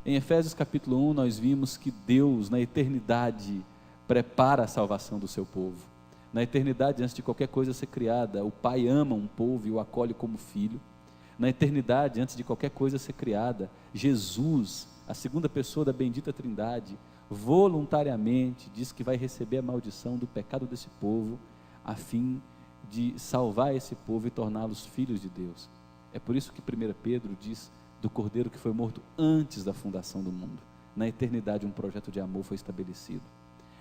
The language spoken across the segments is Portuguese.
Em Efésios capítulo 1, nós vimos que Deus, na eternidade, prepara a salvação do seu povo. Na eternidade, antes de qualquer coisa ser criada, o Pai ama um povo e o acolhe como filho. Na eternidade, antes de qualquer coisa ser criada, Jesus, a segunda pessoa da bendita Trindade, voluntariamente diz que vai receber a maldição do pecado desse povo, a fim de salvar esse povo e torná-los filhos de Deus. É por isso que 1 Pedro diz do Cordeiro que foi morto antes da fundação do mundo. Na eternidade, um projeto de amor foi estabelecido.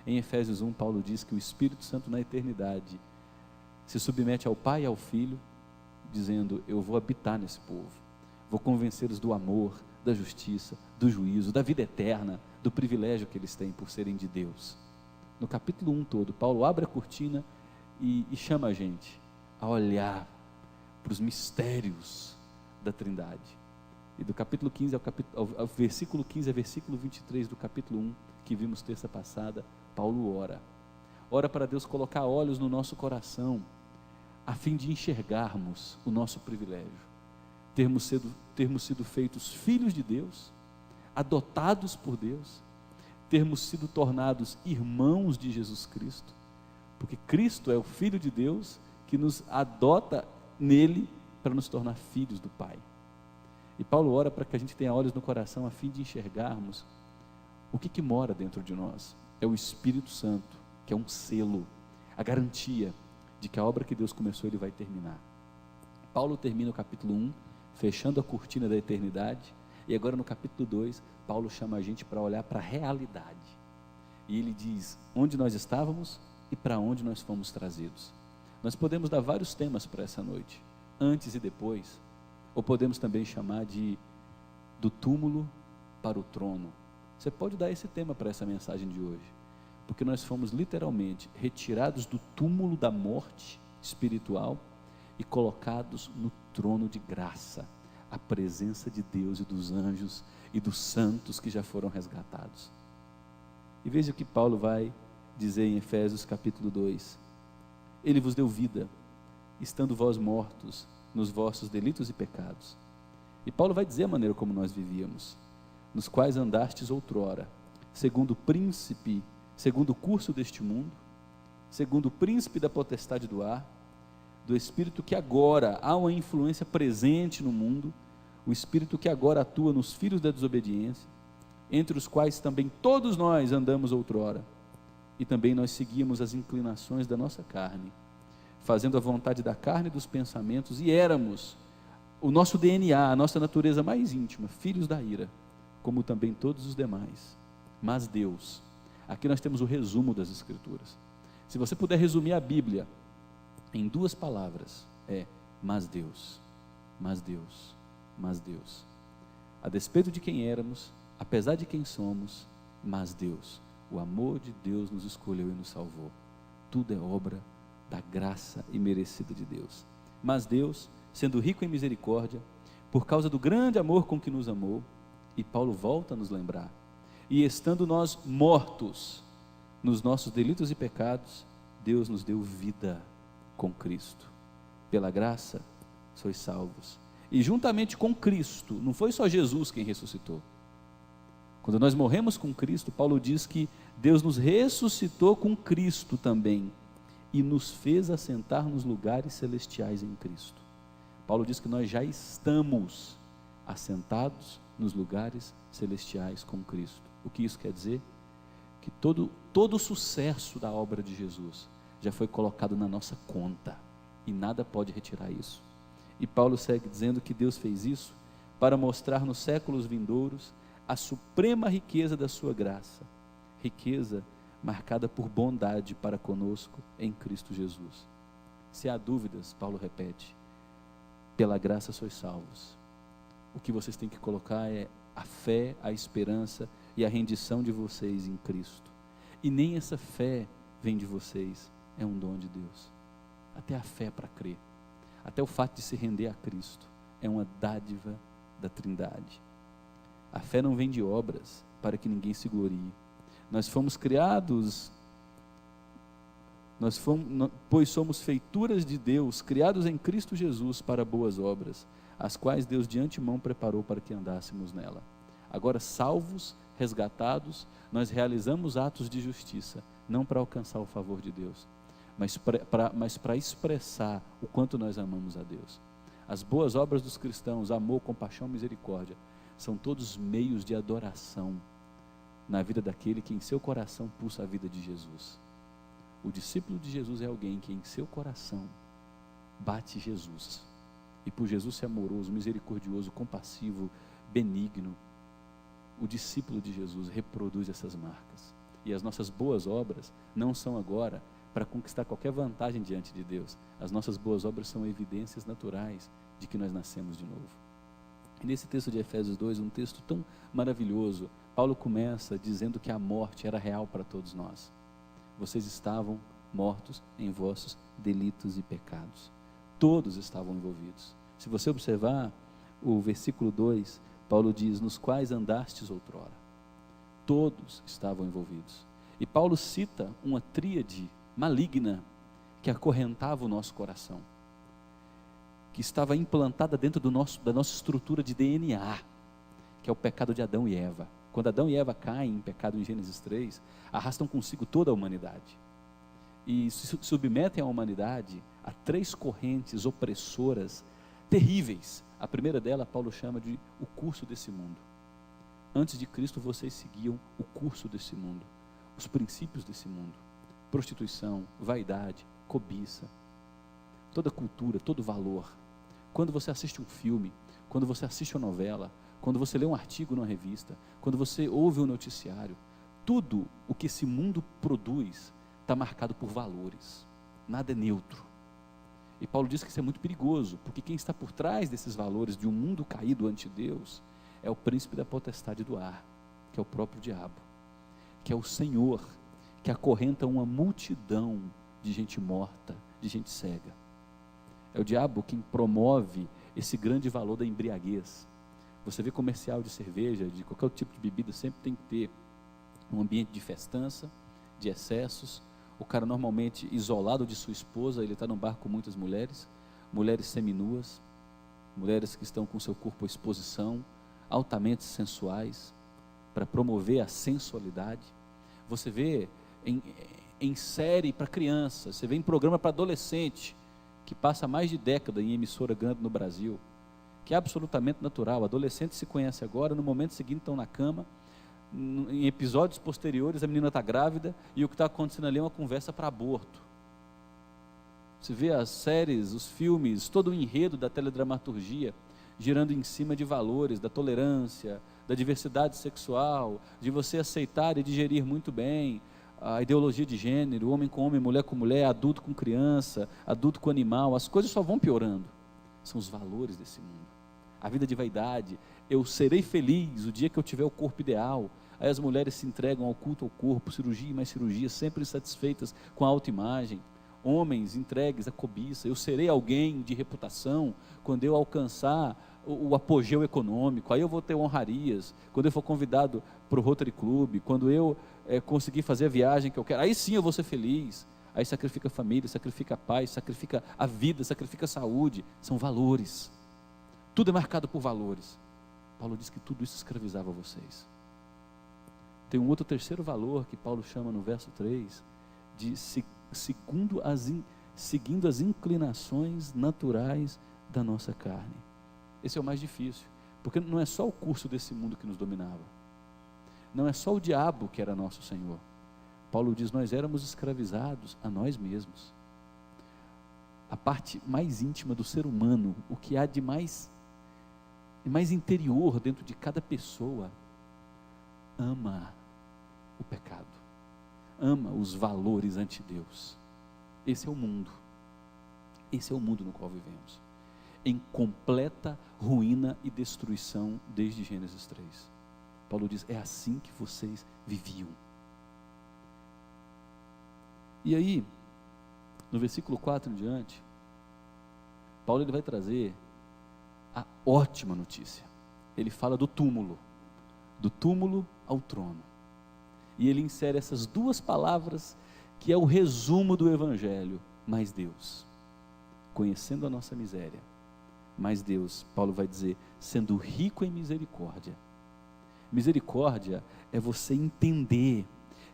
Em Efésios 1, Paulo diz que o Espírito Santo na eternidade se submete ao Pai e ao Filho, dizendo: eu vou habitar nesse povo, vou convencê-los do amor, da justiça, do juízo, da vida eterna, do privilégio que eles têm por serem de Deus. No capítulo 1 todo, Paulo abre a cortina e chama a gente a olhar para os mistérios da Trindade. E do capítulo 15 ao versículo 15 a versículo 23 do capítulo 1, que vimos terça passada, Paulo ora para Deus colocar olhos no nosso coração, a fim de enxergarmos o nosso privilégio, termos sido feitos filhos de Deus, adotados por Deus, termos sido tornados irmãos de Jesus Cristo, porque Cristo é o Filho de Deus que nos adota nele para nos tornar filhos do Pai. E Paulo ora para que a gente tenha olhos no coração a fim de enxergarmos o que mora dentro de nós. É o Espírito Santo, que é um selo, a garantia de que a obra que Deus começou, Ele vai terminar. Paulo termina o capítulo 1, fechando a cortina da eternidade, e agora no capítulo 2, Paulo chama a gente para olhar para a realidade. E ele diz onde nós estávamos e para onde nós fomos trazidos. Nós podemos dar vários temas para essa noite, antes e depois, ou podemos também chamar de do túmulo para o trono. Você pode dar esse tema para essa mensagem de hoje, porque nós fomos literalmente retirados do túmulo da morte espiritual e colocados no trono de graça, a presença de Deus e dos anjos e dos santos que já foram resgatados. E veja o que Paulo vai dizer em Efésios capítulo 2: Ele vos deu vida, estando vós mortos nos vossos delitos e pecados. E Paulo vai dizer a maneira como nós vivíamos, nos quais andastes outrora, segundo o curso deste mundo, segundo o príncipe da potestade do ar, do espírito que agora há uma influência presente no mundo, o espírito que agora atua nos filhos da desobediência, entre os quais também todos nós andamos outrora, e também nós seguíamos as inclinações da nossa carne, fazendo a vontade da carne e dos pensamentos, e éramos, o nosso DNA, a nossa natureza mais íntima, filhos da ira, como também todos os demais. Mas Deus, aqui nós temos o resumo das Escrituras. Se você puder resumir a Bíblia em duas palavras, é: mas Deus, mas Deus, mas Deus. A despeito de quem éramos, apesar de quem somos, mas Deus, o amor de Deus nos escolheu e nos salvou. Tudo é obra da graça imerecida de Deus. Mas Deus, sendo rico em misericórdia, por causa do grande amor com que nos amou, e Paulo volta a nos lembrar, e estando nós mortos nos nossos delitos e pecados, Deus nos deu vida com Cristo. Pela graça sois salvos. E juntamente com Cristo, não foi só Jesus quem ressuscitou. Quando nós morremos com Cristo, Paulo diz que Deus nos ressuscitou com Cristo também, e nos fez assentar nos lugares celestiais em Cristo. Paulo diz que nós já estamos assentados nos lugares celestiais com Cristo. O que isso quer dizer? Que todo o sucesso da obra de Jesus já foi colocado na nossa conta, e nada pode retirar isso. E Paulo segue dizendo que Deus fez isso para mostrar nos séculos vindouros a suprema riqueza da sua graça, riqueza marcada por bondade para conosco em Cristo Jesus. Se há dúvidas, Paulo repete: pela graça sois salvos. O que vocês têm que colocar é a fé, a esperança e a rendição de vocês em Cristo. E nem essa fé vem de vocês, é um dom de Deus. Até a fé para crer, até o fato de se render a Cristo, é uma dádiva da Trindade. A fé não vem de obras para que ninguém se glorie. Nós fomos criados, pois somos feituras de Deus, criados em Cristo Jesus para boas obras, as quais Deus de antemão preparou para que andássemos nela. Agora, salvos, resgatados, nós realizamos atos de justiça, não para alcançar o favor de Deus, mas para expressar o quanto nós amamos a Deus. As boas obras dos cristãos, amor, compaixão, misericórdia, são todos meios de adoração na vida daquele que em seu coração pulsa a vida de Jesus. O discípulo de Jesus é alguém que em seu coração bate Jesus, e por Jesus ser amoroso, misericordioso, compassivo, benigno, o discípulo de Jesus reproduz essas marcas. E as nossas boas obras não são agora para conquistar qualquer vantagem diante de Deus. As nossas boas obras são evidências naturais de que nós nascemos de novo. E nesse texto de Efésios 2, um texto tão maravilhoso, Paulo começa dizendo que a morte era real para todos nós. Vocês estavam mortos em vossos delitos e pecados. Todos estavam envolvidos. Se você observar o versículo 2, Paulo diz, nos quais andastes outrora. Todos estavam envolvidos. E Paulo cita uma tríade maligna que acorrentava o nosso coração, que estava implantada dentro da nossa estrutura de DNA, que é o pecado de Adão e Eva. Quando Adão e Eva caem em pecado em Gênesis 3, arrastam consigo toda a humanidade e submetem a humanidade a 3 correntes opressoras terríveis. A primeira dela, Paulo chama de o curso desse mundo. Antes de Cristo, vocês seguiam o curso desse mundo, os princípios desse mundo: prostituição, vaidade, cobiça, toda cultura, todo valor. Quando você assiste um filme, quando você assiste uma novela, quando você lê um artigo numa revista, quando você ouve um noticiário, tudo o que esse mundo produz está marcado por valores, nada é neutro. E Paulo diz que isso é muito perigoso, porque quem está por trás desses valores de um mundo caído ante Deus é o príncipe da potestade do ar, que é o próprio diabo, que é o Senhor, que acorrenta uma multidão de gente morta, de gente cega. É o diabo quem promove esse grande valor da embriaguez. Você vê comercial de cerveja, de qualquer outro tipo de bebida, sempre tem que ter um ambiente de festança, de excessos. O cara normalmente isolado de sua esposa, ele está num bar com muitas mulheres, mulheres seminuas, mulheres que estão com seu corpo à exposição, altamente sensuais, para promover a sensualidade. Você vê em série para criança, você vê em programa para adolescente, que passa mais de década em emissora grande no Brasil, que é absolutamente natural. Adolescentes se conhecem agora, no momento seguinte estão na cama, em episódios posteriores a menina está grávida, e o que está acontecendo ali é uma conversa para aborto. Você vê as séries, os filmes, todo o enredo da teledramaturgia, girando em cima de valores, da tolerância, da diversidade sexual, de você aceitar e digerir muito bem a ideologia de gênero, homem com homem, mulher com mulher, adulto com criança, adulto com animal. As coisas só vão piorando. São os valores desse mundo. A vida de vaidade: eu serei feliz o dia que eu tiver o corpo ideal. Aí as mulheres se entregam ao culto ao corpo, cirurgia e mais cirurgia, sempre insatisfeitas com a autoimagem. Homens entregues à cobiça: eu serei alguém de reputação quando eu alcançar o apogeu econômico, aí eu vou ter honrarias, quando eu for convidado para o Rotary Club, quando eu conseguir fazer a viagem que eu quero, aí sim eu vou ser feliz. Aí sacrifica a família, sacrifica a paz, sacrifica a vida, sacrifica a saúde. São valores, tudo é marcado por valores. Paulo diz que tudo isso escravizava vocês. Tem um outro terceiro valor que Paulo chama no verso 3 de seguindo as inclinações naturais da nossa carne. Esse é o mais difícil, porque não é só o curso desse mundo que nos dominava, não é só o diabo que era nosso senhor. Paulo diz, nós éramos escravizados a nós mesmos. A parte mais íntima do ser humano, o que há de mais interior dentro de cada pessoa, ama o pecado, ama os valores ante Deus. Esse é o mundo no qual vivemos, em completa ruína e destruição desde Gênesis 3. Paulo diz, é assim que vocês viviam. E aí, no versículo 4 em diante, Paulo ele vai trazer a ótima notícia. Ele fala do túmulo ao trono. E ele insere essas duas palavras, que é o resumo do Evangelho: mais Deus. Conhecendo a nossa miséria, mas Deus, Paulo vai dizer, sendo rico em misericórdia, Misericórdia é você entender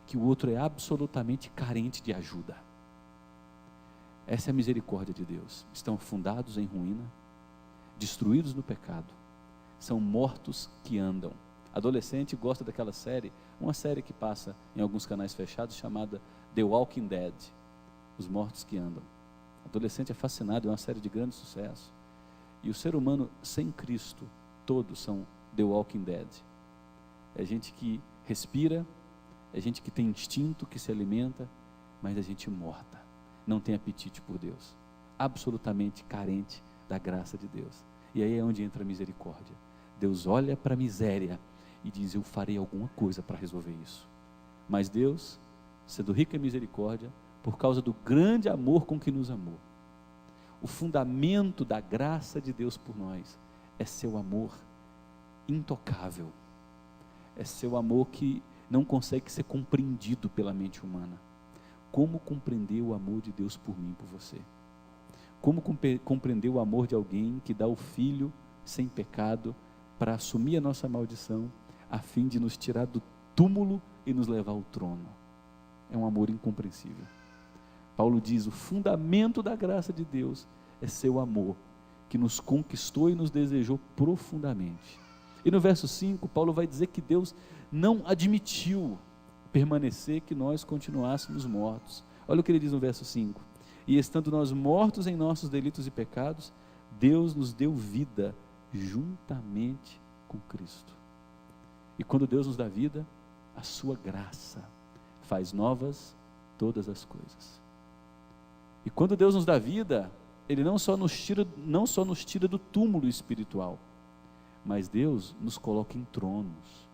que o outro é absolutamente carente de ajuda. Essa é a misericórdia de Deus. Estão afundados em ruína, destruídos no pecado, são mortos que andam. Adolescente gosta daquela série, uma série que passa em alguns canais fechados, chamada The Walking Dead, Os Mortos que Andam. Adolescente é fascinado, é uma série de grande sucesso. E o ser humano sem Cristo, todos são The Walking Dead. É gente que respira, é gente que tem instinto, que se alimenta, mas é gente morta, não tem apetite por Deus, absolutamente carente da graça de Deus. E aí é onde entra a misericórdia. Deus olha para a miséria e diz: eu farei alguma coisa para resolver isso. Mas Deus, sendo rico em misericórdia, por causa do grande amor com que nos amou, o fundamento da graça de Deus por nós é seu amor intocável, é seu amor que não consegue ser compreendido pela mente humana. Como compreender o amor de Deus por mim e por você? Como compreender o amor de alguém que dá o Filho sem pecado para assumir a nossa maldição, a fim de nos tirar do túmulo e nos levar ao trono? É um amor incompreensível. Paulo diz: o fundamento da graça de Deus é seu amor, que nos conquistou e nos desejou profundamente. E no verso 5, Paulo vai dizer que Deus não admitiu permanecer que nós continuássemos mortos. Olha o que ele diz no verso 5: e estando nós mortos em nossos delitos e pecados, Deus nos deu vida juntamente com Cristo. E quando Deus nos dá vida, a sua graça faz novas todas as coisas. E quando Deus nos dá vida, Ele não só nos tira do túmulo espiritual, mas Deus nos coloca em tronos.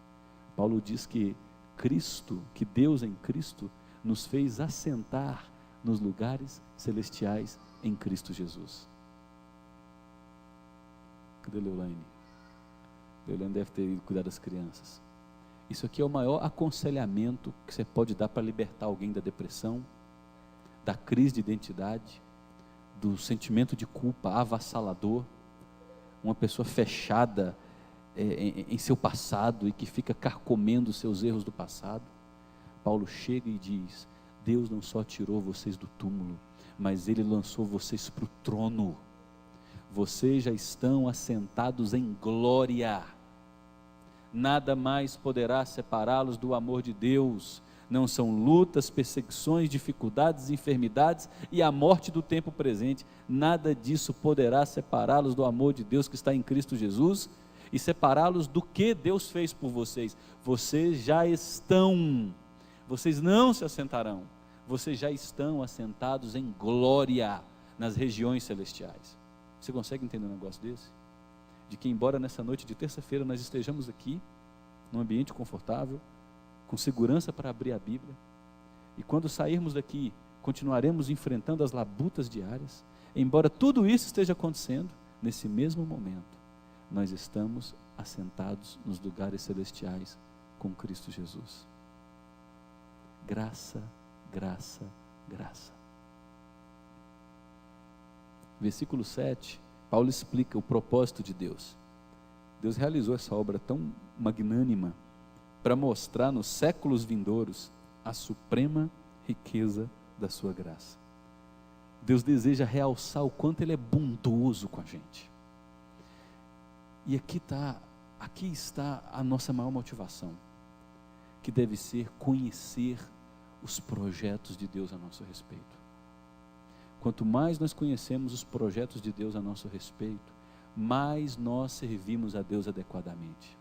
Paulo diz que Deus em Cristo nos fez assentar nos lugares celestiais em Cristo Jesus. Cadê Leolane? Leolane deve ter ido cuidar das crianças. Isso aqui é o maior aconselhamento que você pode dar para libertar alguém da depressão, da crise de identidade, do sentimento de culpa avassalador, uma pessoa fechada em seu passado e que fica carcomendo os seus erros do passado. Paulo chega e diz: Deus não só tirou vocês do túmulo, mas Ele lançou vocês para o trono. Vocês já estão assentados em glória. Nada mais poderá separá-los do amor de Deus. Não são lutas, perseguições, dificuldades, enfermidades e a morte do tempo presente. Nada disso poderá separá-los do amor de Deus que está em Cristo Jesus e separá-los do que Deus fez por vocês. Vocês já estão, vocês não se assentarão, vocês já estão assentados em glória nas regiões celestiais. Você consegue entender um negócio desse? De que embora nessa noite de terça-feira nós estejamos aqui, num ambiente confortável, com segurança para abrir a Bíblia, e quando sairmos daqui, continuaremos enfrentando as labutas diárias, embora tudo isso esteja acontecendo, nesse mesmo momento, nós estamos assentados nos lugares celestiais com Cristo Jesus. Graça, graça, graça. Versículo 7, Paulo explica o propósito de Deus. Deus realizou essa obra tão magnânima para mostrar nos séculos vindouros a suprema riqueza da sua graça. Deus deseja realçar o quanto Ele é bondoso com a gente. E aqui está a nossa maior motivação, que deve ser conhecer os projetos de Deus a nosso respeito. Quanto mais nós conhecemos os projetos de Deus a nosso respeito, mais nós servimos a Deus adequadamente.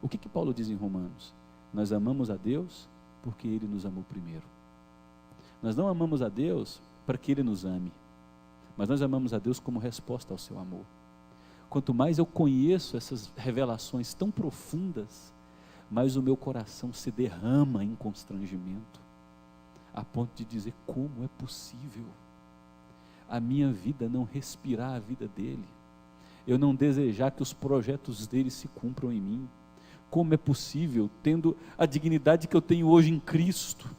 O que Paulo diz em Romanos? Nós amamos a Deus porque Ele nos amou primeiro. Nós não amamos a Deus para que Ele nos ame, mas nós amamos a Deus como resposta ao seu amor. Quanto mais eu conheço essas revelações tão profundas, mais o meu coração se derrama em constrangimento, a ponto de dizer: como é possível a minha vida não respirar a vida dele, eu não desejar que os projetos dele se cumpram em mim? Como é possível, tendo a dignidade que eu tenho hoje em Cristo,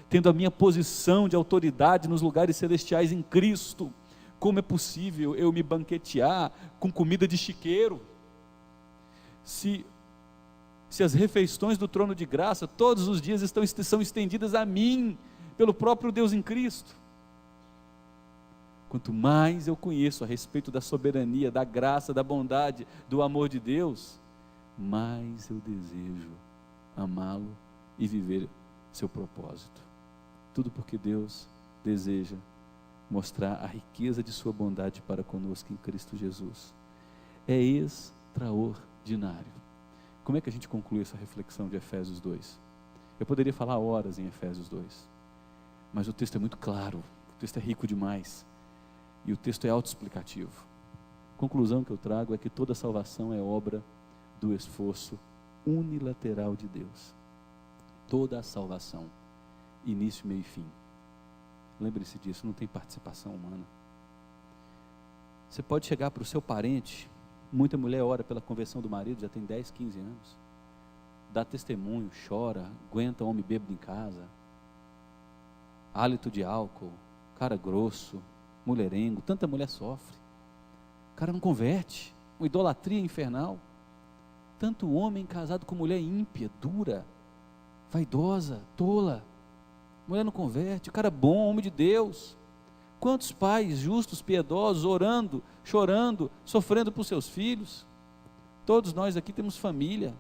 tendo a minha posição de autoridade nos lugares celestiais em Cristo, como é possível eu me banquetear com comida de chiqueiro? Se se as refeições do trono de graça todos os dias são estendidas a mim, pelo próprio Deus em Cristo. Quanto mais eu conheço a respeito da soberania, da graça, da bondade, do amor de Deus, mais eu desejo amá-lo e viver seu propósito. Tudo porque Deus deseja mostrar a riqueza de sua bondade para conosco em Cristo Jesus. É extraordinário. Como é que a gente conclui essa reflexão de Efésios 2? Eu poderia falar horas em Efésios 2, mas o texto é muito claro, o texto é rico demais, e o texto é autoexplicativo. A conclusão que eu trago é que toda salvação é obra do esforço unilateral de Deus. Toda a salvação, início, meio e fim. Lembre-se disso, não tem participação humana. Você pode chegar para o seu parente, muita mulher ora pela conversão do marido, já tem 10, 15 anos, dá testemunho, chora, aguenta homem bêbado em casa, hálito de álcool, cara grosso, mulherengo, tanta mulher sofre, o cara não converte, uma idolatria infernal, tanto homem casado com mulher ímpia, dura, vaidosa, tola, mulher não converte, o cara bom, homem de Deus. Quantos pais justos, piedosos, orando, chorando, sofrendo por seus filhos? Todos nós aqui temos família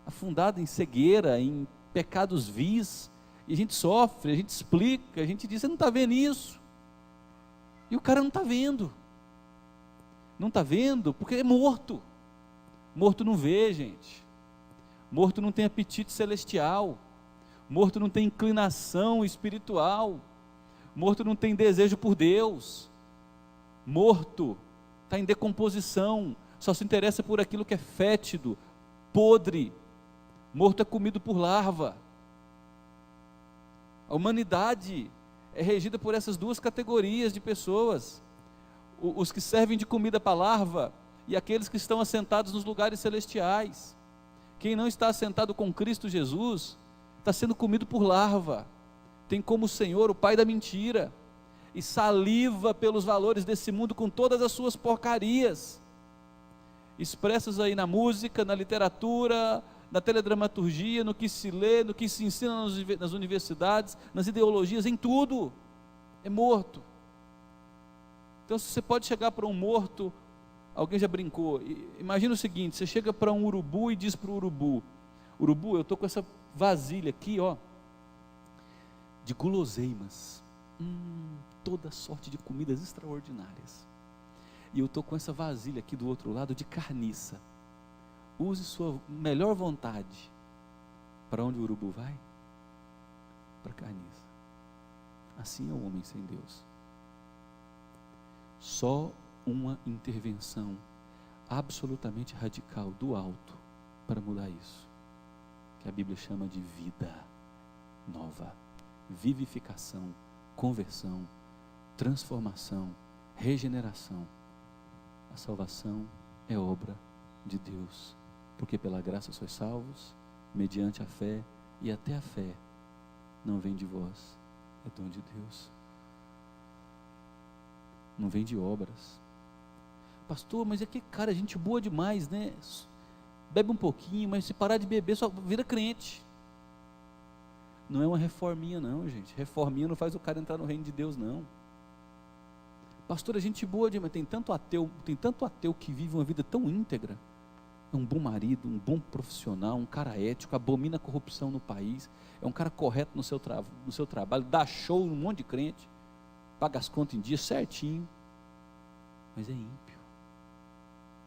afundada em cegueira, em pecados vis, e a gente sofre, a gente explica, a gente diz: você não está vendo isso? E o cara não está vendo. Não está vendo porque é morto. Morto não vê, gente. Morto não tem apetite celestial. Morto não tem inclinação espiritual. Morto não tem desejo por Deus. Morto está em decomposição, só se interessa por aquilo que é fétido, podre. Morto é comido por larva. A humanidade é regida por essas duas categorias de pessoas: os que servem de comida para larva e aqueles que estão assentados nos lugares celestiais. Quem não está assentado com Cristo Jesus está sendo comido por larva, tem como Senhor o pai da mentira, e saliva pelos valores desse mundo com todas as suas porcarias, expressas aí na música, na literatura, na teledramaturgia, no que se lê, no que se ensina nas universidades, nas ideologias, em tudo. É morto. Então, se você pode chegar para um morto, alguém já brincou, imagina o seguinte: você chega para um urubu e diz para o urubu: urubu, eu estou com essa vasilha aqui, ó, de guloseimas, toda sorte de comidas extraordinárias, e eu estou com essa vasilha aqui do outro lado de carniça, use sua melhor vontade. Para onde o urubu vai? Para a carniça. Assim é o homem sem Deus. Só uma intervenção absolutamente radical do alto para mudar isso, que a Bíblia chama de vida nova, vivificação, conversão, transformação, regeneração. A salvação é obra de Deus, porque pela graça sois salvos, mediante a fé, e até a fé não vem de vós, é dom de Deus, não vem de obras. Pastor, mas é que cara, gente boa demais, né? Bebe um pouquinho, mas se parar de beber só vira crente. Não é uma reforminha não, gente. Reforminha não faz o cara entrar no reino de Deus, não. Pastor, a gente boa demais, tem tanto ateu que vive uma vida tão íntegra. É um bom marido, um bom profissional, um cara ético, abomina a corrupção no país, é um cara correto no seu trabalho, dá show num monte de crente, paga as contas em dia certinho, mas é ímpio,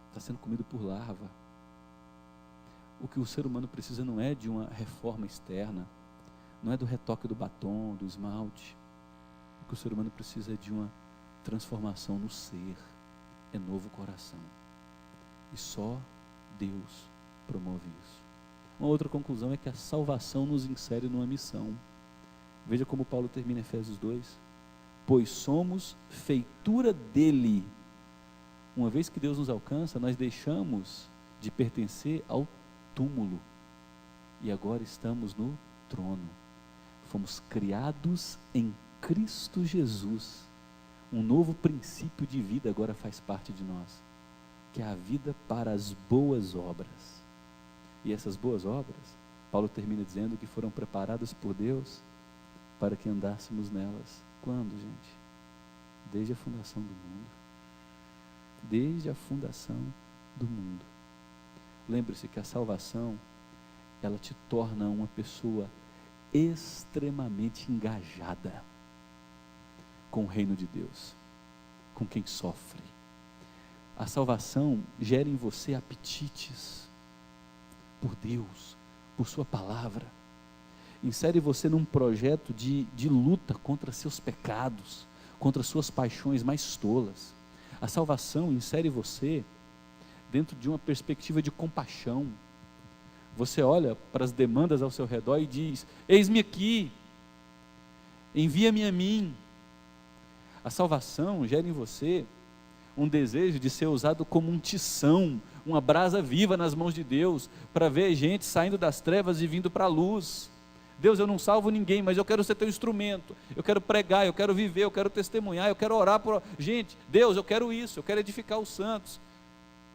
está sendo comido por larva. O que o ser humano precisa não é de uma reforma externa, não é do retoque do batom, do esmalte. O que o ser humano precisa é de uma transformação no ser, é novo coração, e só Deus promove isso. Uma outra conclusão é que a salvação nos insere numa missão. Veja como Paulo termina Efésios 2: pois somos feitura dele. Uma vez que Deus nos alcança, nós deixamos de pertencer ao túmulo e agora estamos no trono. Fomos criados em Cristo Jesus. Um novo princípio de vida agora faz parte de nós, que é a vida para as boas obras. E essas boas obras, Paulo termina dizendo que foram preparadas por Deus para que andássemos nelas. Quando, gente? Desde a fundação do mundo. Desde a fundação do mundo. Lembre-se que a salvação, ela te torna uma pessoa extremamente engajada com o reino de Deus, com quem sofre. A salvação gera em você apetites por Deus, por sua palavra. Insere você num projeto de luta contra seus pecados, contra suas paixões mais tolas. A salvação insere você dentro de uma perspectiva de compaixão. Você olha para as demandas ao seu redor e diz: eis-me aqui, envia-me a mim. A salvação gera em você um desejo de ser usado como um tição, uma brasa viva nas mãos de Deus, para ver gente saindo das trevas e vindo para a luz. Deus, eu não salvo ninguém, mas eu quero ser teu instrumento, eu quero pregar, eu quero viver, eu quero testemunhar, eu quero orar por gente. Deus, eu quero isso, eu quero edificar os santos.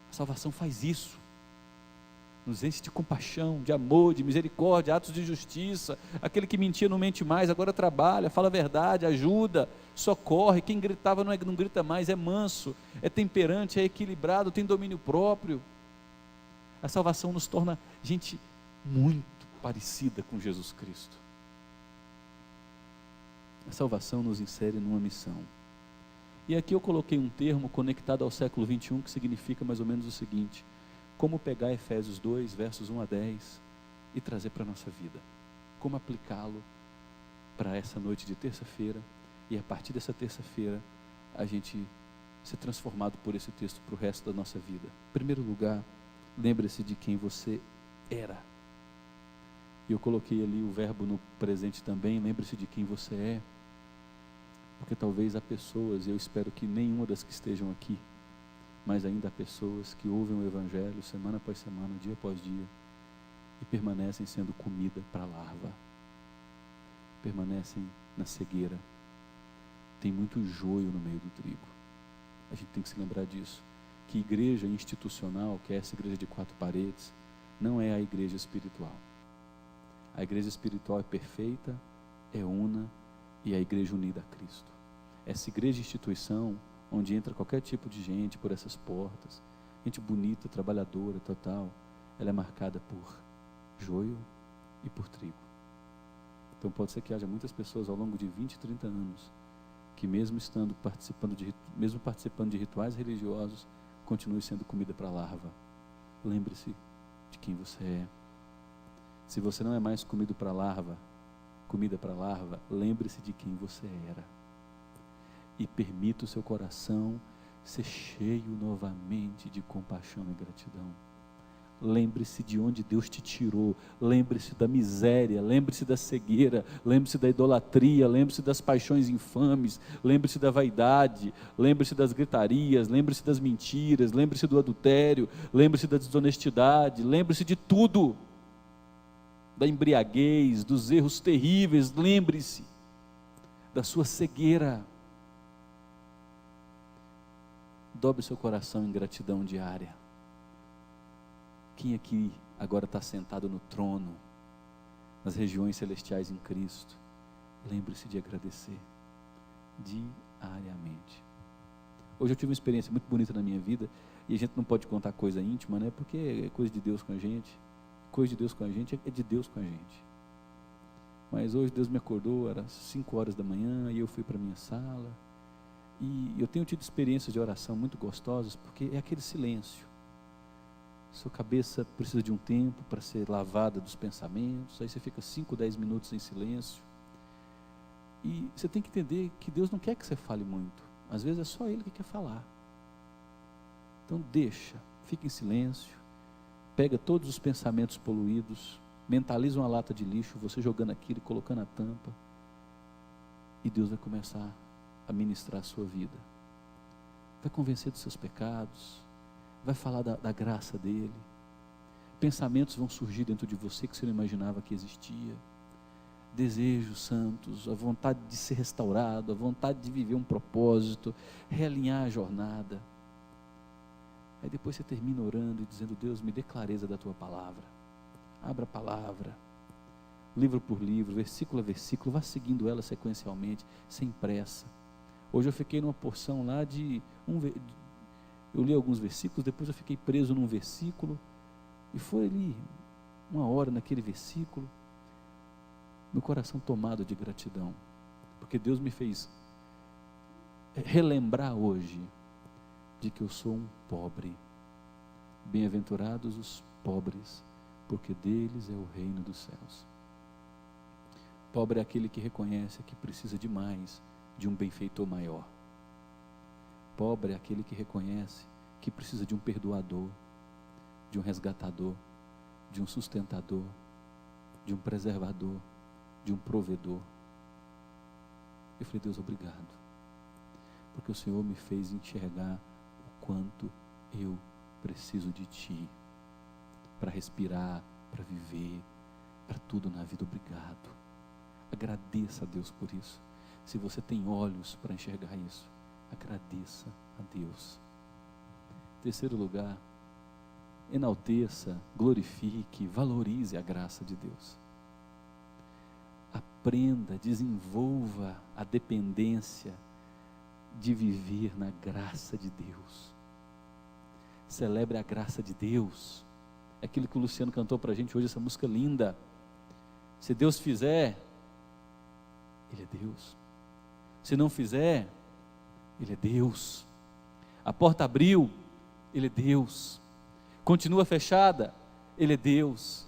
A salvação faz isso, nos enche de compaixão, de amor, de misericórdia, atos de justiça. Aquele que mentia não mente mais, agora trabalha, fala a verdade, ajuda, socorre. Quem gritava não grita mais, é manso, é temperante, é equilibrado, tem domínio próprio. A salvação nos torna gente muito parecida com Jesus Cristo. A salvação nos insere numa missão. E aqui eu coloquei um termo conectado ao século 21, que significa mais ou menos o seguinte: como pegar Efésios 2, versos 1 a 10 e trazer para a nossa vida, como aplicá-lo para essa noite de terça-feira, e a partir dessa terça-feira a gente ser transformado por esse texto para o resto da nossa vida. Em primeiro lugar, lembre-se de quem você era. E eu coloquei ali o verbo no presente também. Lembre-se de quem você é, porque talvez há pessoas, e eu espero que nenhuma das que estejam aqui, mas ainda há pessoas que ouvem o Evangelho semana após semana, dia após dia, e permanecem sendo comida para a larva, permanecem na cegueira. Tem muito joio no meio do trigo. A gente tem que se lembrar disso, que igreja institucional, que é essa igreja de 4 paredes, não é a igreja espiritual. A igreja espiritual é perfeita, é una, e a igreja unida a Cristo. Essa igreja instituição, onde entra qualquer tipo de gente por essas portas, gente bonita, trabalhadora, total, ela é marcada por joio e por trigo. Então pode ser que haja muitas pessoas ao longo de 20, 30 anos, que mesmo participando de rituais religiosos, continue sendo comida para a larva. Lembre-se de quem você é. Se você não é mais comida para a larva, lembre-se de quem você era. E permita o seu coração ser cheio novamente de compaixão e gratidão. Lembre-se de onde Deus te tirou. Lembre-se da miséria, lembre-se da cegueira, lembre-se da idolatria, lembre-se das paixões infames, lembre-se da vaidade, lembre-se das gritarias, lembre-se das mentiras, lembre-se do adultério, lembre-se da desonestidade, lembre-se de tudo. Da embriaguez, dos erros terríveis. Lembre-se da sua cegueira. Dobre seu coração em gratidão diária. Quem aqui agora está sentado no trono, nas regiões celestiais em Cristo, lembre-se de agradecer diariamente. Hoje eu tive uma experiência muito bonita na minha vida, e a gente não pode contar coisa íntima, né? Porque é coisa de Deus com a gente. Coisa de Deus com a gente é de Deus com a gente. Mas hoje Deus me acordou, era 5 horas da manhã, e eu fui para a minha sala, e eu tenho tido experiências de oração muito gostosas, porque é aquele silêncio. Sua cabeça precisa de um tempo para ser lavada dos pensamentos, aí você fica 5, 10 minutos em silêncio, e você tem que entender que Deus não quer que você fale muito, às vezes é só Ele que quer falar. Então fica em silêncio, pega todos os pensamentos poluídos, mentaliza uma lata de lixo, você jogando aquilo e colocando a tampa, e Deus vai começar a ministrar a sua vida, vai convencer dos seus pecados, vai falar da graça dEle. Pensamentos vão surgir dentro de você que você não imaginava que existia, desejos santos, a vontade de ser restaurado, a vontade de viver um propósito, realinhar a jornada. Aí depois você termina orando e dizendo: Deus, me dê clareza da Tua palavra, abra a palavra, livro por livro, versículo a versículo, vá seguindo ela sequencialmente, sem pressa. Hoje eu fiquei numa porção lá eu li alguns versículos, depois eu fiquei preso num versículo, e foi ali, 1 hora naquele versículo, meu coração tomado de gratidão, porque Deus me fez relembrar hoje, de que eu sou um pobre. Bem-aventurados os pobres, porque deles é o reino dos céus. Pobre é aquele que reconhece que precisa de mais, de um benfeitor maior. Pobre é aquele que reconhece que precisa de um perdoador, de um resgatador, de um sustentador, de um preservador, de um provedor. Eu falei: Deus, obrigado, porque o Senhor me fez enxergar o quanto eu preciso de Ti, para respirar, para viver, para tudo na vida. Obrigado. Agradeça a Deus por isso. Se você tem olhos para enxergar isso, agradeça a Deus. Terceiro lugar, enalteça, glorifique, valorize a graça de Deus. Aprenda, desenvolva a dependência de viver na graça de Deus. Celebre a graça de Deus. É aquilo que o Luciano cantou para a gente hoje, essa música linda. Se Deus fizer, Ele é Deus. Se não fizer, Ele é Deus. A porta abriu, Ele é Deus. Continua fechada, Ele é Deus.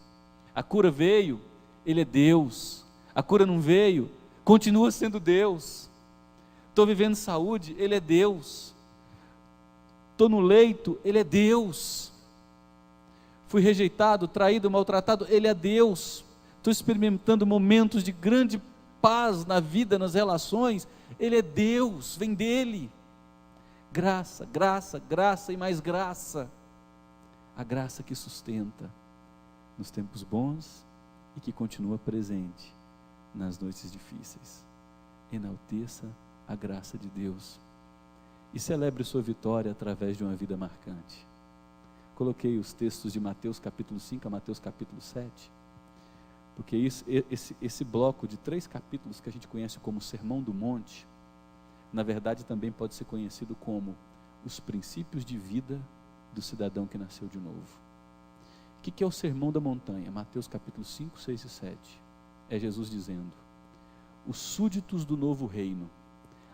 A cura veio, Ele é Deus. A cura não veio, continua sendo Deus. Estou vivendo saúde, Ele é Deus. Estou no leito, Ele é Deus. Fui rejeitado, traído, maltratado, Ele é Deus. Estou experimentando momentos de grande paz na vida, nas relações, Ele é Deus, vem dEle. Graça, graça, graça e mais graça. A graça que sustenta nos tempos bons e que continua presente nas noites difíceis. Enalteça a graça de Deus e celebre sua vitória através de uma vida marcante. Coloquei os textos de Mateus capítulo 5 a Mateus capítulo 7, porque esse bloco de 3 capítulos que a gente conhece como Sermão do Monte, na verdade também pode ser conhecido como os princípios de vida do cidadão que nasceu de novo. O que é o Sermão da Montanha? Mateus capítulo 5, 6 e 7. É Jesus dizendo: os súditos do novo reino,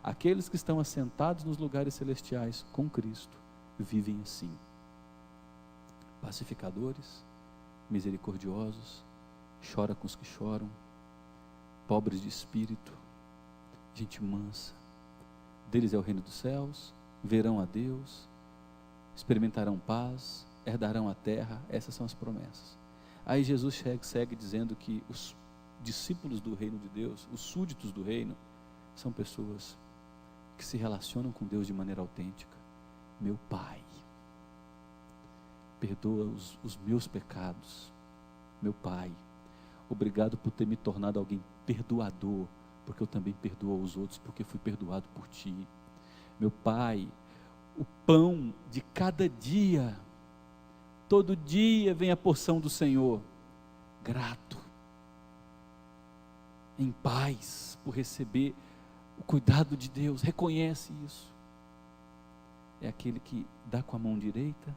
aqueles que estão assentados nos lugares celestiais com Cristo, vivem assim: pacificadores, misericordiosos, chora com os que choram, pobres de espírito, gente mansa. Deles é o reino dos céus, verão a Deus, experimentarão paz, herdarão a terra. Essas são as promessas. Aí Jesus segue dizendo que os discípulos do reino de Deus, os súditos do reino, são pessoas que se relacionam com Deus de maneira autêntica. Meu Pai, perdoa os meus pecados. Meu Pai, obrigado por ter me tornado alguém perdoador, porque eu também perdoo os outros, porque fui perdoado por Ti. Meu Pai, o pão de cada dia, todo dia vem a porção do Senhor, grato, em paz, por receber o cuidado de Deus. Reconhece isso. É aquele que dá com a mão direita,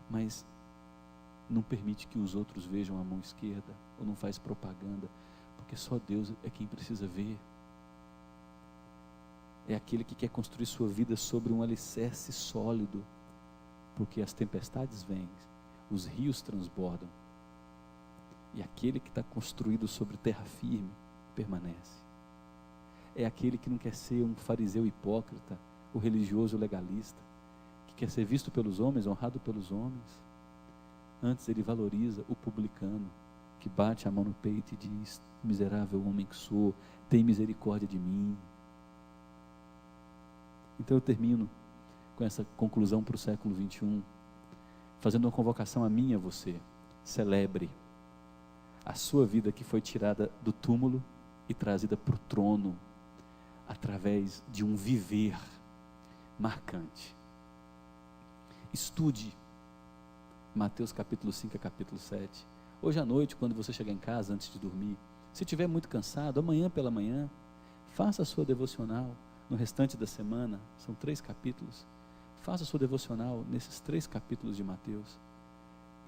mas não permite que os outros vejam a mão esquerda, ou não faz propaganda, porque só Deus é quem precisa ver. É aquele que quer construir sua vida sobre um alicerce sólido, porque as tempestades vêm, os rios transbordam, e aquele que está construído sobre terra firme, permanece. É aquele que não quer ser um fariseu hipócrita, o religioso legalista, que quer ser visto pelos homens, honrado pelos homens. Antes ele valoriza o publicano, que bate a mão no peito e diz: miserável homem que sou, tem misericórdia de mim. Então eu termino com essa conclusão para o século 21, fazendo uma convocação a mim e a você. Celebre a sua vida que foi tirada do túmulo e trazida para o trono, através de um viver marcante. Estude Mateus capítulo 5 a capítulo 7, Hoje à noite, quando você chegar em casa, antes de dormir, se estiver muito cansado, amanhã pela manhã, faça a sua devocional. No restante da semana, são 3 capítulos, faça a sua devocional nesses 3 capítulos de Mateus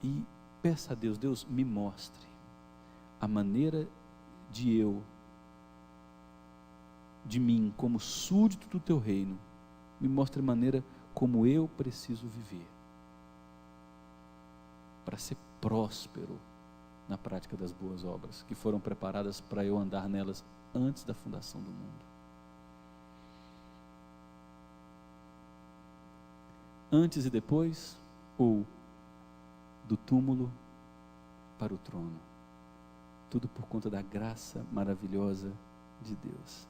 e peça a Deus: Deus, me mostre a maneira de mim, como súdito do teu reino, me mostre a maneira como eu preciso viver para ser próspero na prática das boas obras, que foram preparadas para eu andar nelas antes da fundação do mundo. Antes e depois, ou do túmulo para o trono. Tudo por conta da graça maravilhosa de Deus.